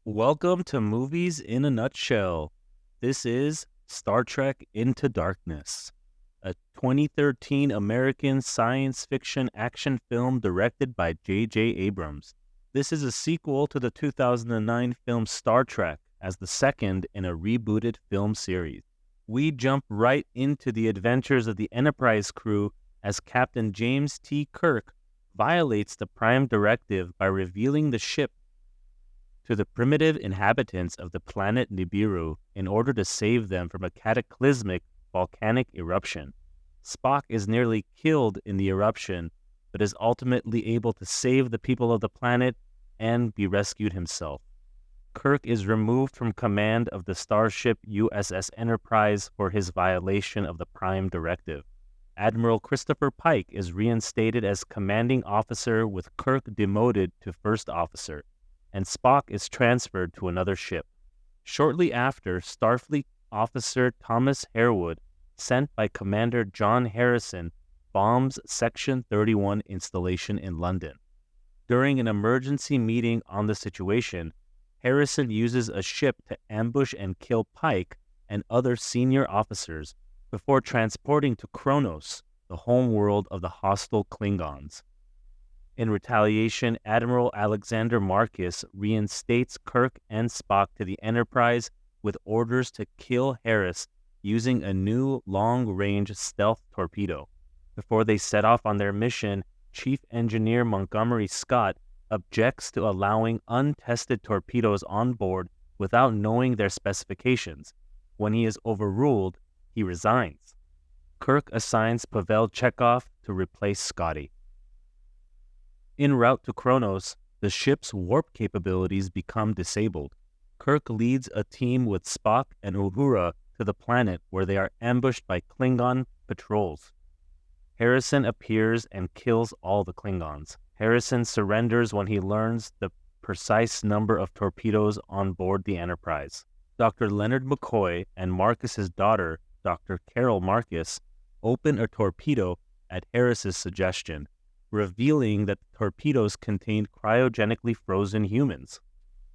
Welcome to Movies in a Nutshell. This is Star Trek Into Darkness, a 2013 American science fiction action film directed by J.J. Abrams. This is a sequel to the 2009 film Star Trek as the second in a rebooted film series. We jump right into the adventures of the Enterprise crew as Captain James T. Kirk violates the Prime Directive by revealing the ship to the primitive inhabitants of the planet Nibiru in order to save them from a cataclysmic volcanic eruption. Spock is nearly killed in the eruption, but is ultimately able to save the people of the planet and be rescued himself. Kirk is removed from command of the starship USS Enterprise for his violation of the Prime Directive. Admiral Christopher Pike is reinstated as commanding officer with Kirk demoted to first officer, and Spock is transferred to another ship. Shortly after, Starfleet officer Thomas Harewood, sent by Commander John Harrison, bombs Section 31 installation in London. During an emergency meeting on the situation, Harrison uses a ship to ambush and kill Pike and other senior officers before transporting to Kronos, the homeworld of the hostile Klingons. In retaliation, Admiral Alexander Marcus reinstates Kirk and Spock to the Enterprise with orders to kill Harris using a new long-range stealth torpedo. Before they set off on their mission, Chief Engineer Montgomery Scott objects to allowing untested torpedoes on board without knowing their specifications. When he is overruled, he resigns. Kirk assigns Pavel Chekhov to replace Scotty. En route to Kronos, the ship's warp capabilities become disabled. Kirk leads a team with Spock and Uhura to the planet where they are ambushed by Klingon patrols. Harrison appears and kills all the Klingons. Harrison surrenders when he learns the precise number of torpedoes on board the Enterprise. Dr. Leonard McCoy and Marcus's daughter, Dr. Carol Marcus, open a torpedo at Harris's suggestion, revealing that the torpedoes contained cryogenically frozen humans.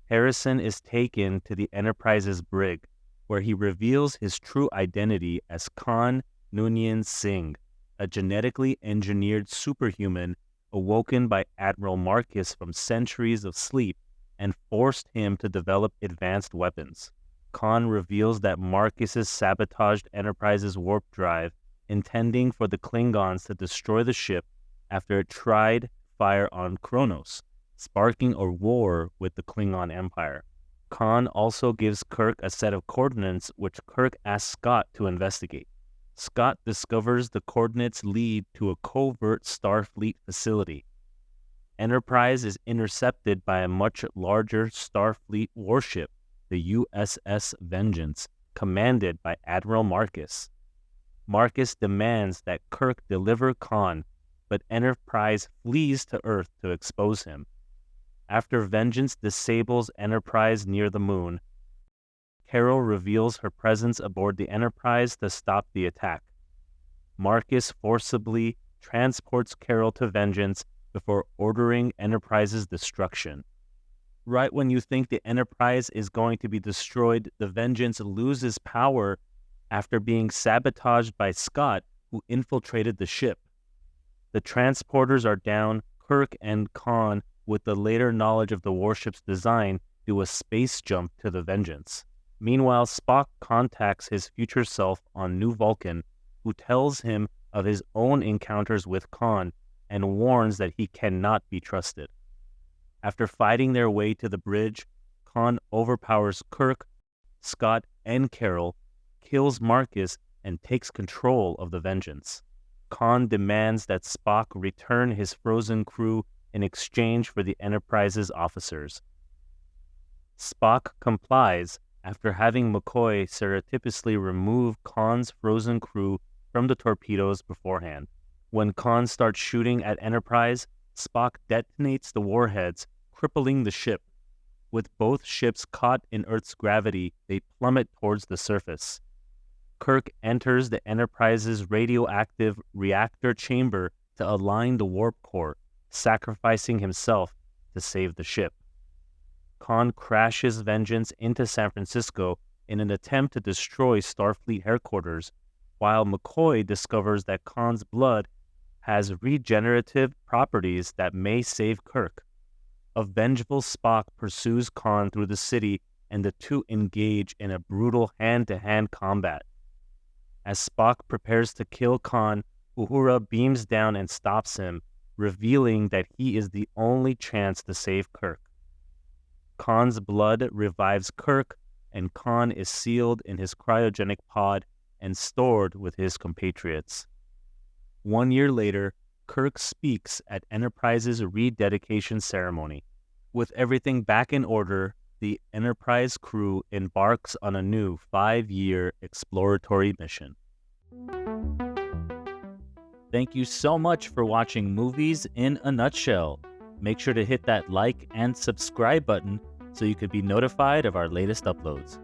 Harrison is taken to the Enterprise's brig, where he reveals his true identity as Khan Noonien Singh, a genetically engineered superhuman awoken by Admiral Marcus from centuries of sleep and forced him to develop advanced weapons. Khan reveals that Marcus sabotaged Enterprise's warp drive, intending for the Klingons to destroy the ship after it tried fire on Kronos, sparking a war with the Klingon Empire. Khan also gives Kirk a set of coordinates which Kirk asks Scott to investigate. Scott discovers the coordinates lead to a covert Starfleet facility. Enterprise is intercepted by a much larger Starfleet warship, the USS Vengeance, commanded by Admiral Marcus. Marcus demands that Kirk deliver Khan, but Enterprise flees to Earth to expose him. After Vengeance disables Enterprise near the moon, Carol reveals her presence aboard the Enterprise to stop the attack. Marcus forcibly transports Carol to Vengeance before ordering Enterprise's destruction. Right when you think the Enterprise is going to be destroyed, the Vengeance loses power after being sabotaged by Scott, who infiltrated the ship. The transporters are down. Kirk and Khan, with the later knowledge of the warship's design, do a space jump to the Vengeance. Meanwhile, Spock contacts his future self on New Vulcan, who tells him of his own encounters with Khan and warns that he cannot be trusted. After fighting their way to the bridge, Khan overpowers Kirk, Scott, and Carol, kills Marcus, and takes control of the Vengeance. Khan demands that Spock return his frozen crew in exchange for the Enterprise's officers. Spock complies after having McCoy surreptitiously remove Khan's frozen crew from the torpedoes beforehand. When Khan starts shooting at Enterprise, Spock detonates the warheads, crippling the ship. With both ships caught in Earth's gravity, they plummet towards the surface. Kirk enters the Enterprise's radioactive reactor chamber to align the warp core, sacrificing himself to save the ship. Khan crashes vengeance into San Francisco in an attempt to destroy Starfleet headquarters, while McCoy discovers that Khan's blood has regenerative properties that may save Kirk. A vengeful Spock pursues Khan through the city, and the two engage in a brutal hand-to-hand combat. As Spock prepares to kill Khan, Uhura beams down and stops him, revealing that he is the only chance to save Kirk. Khan's blood revives Kirk, and Khan is sealed in his cryogenic pod and stored with his compatriots. 1 year later, Kirk speaks at Enterprise's rededication ceremony. With everything back in order, the Enterprise crew embarks on a new 5-year exploratory mission. Thank you so much for watching Movies in a Nutshell. Make sure to hit that like and subscribe button so you could be notified of our latest uploads.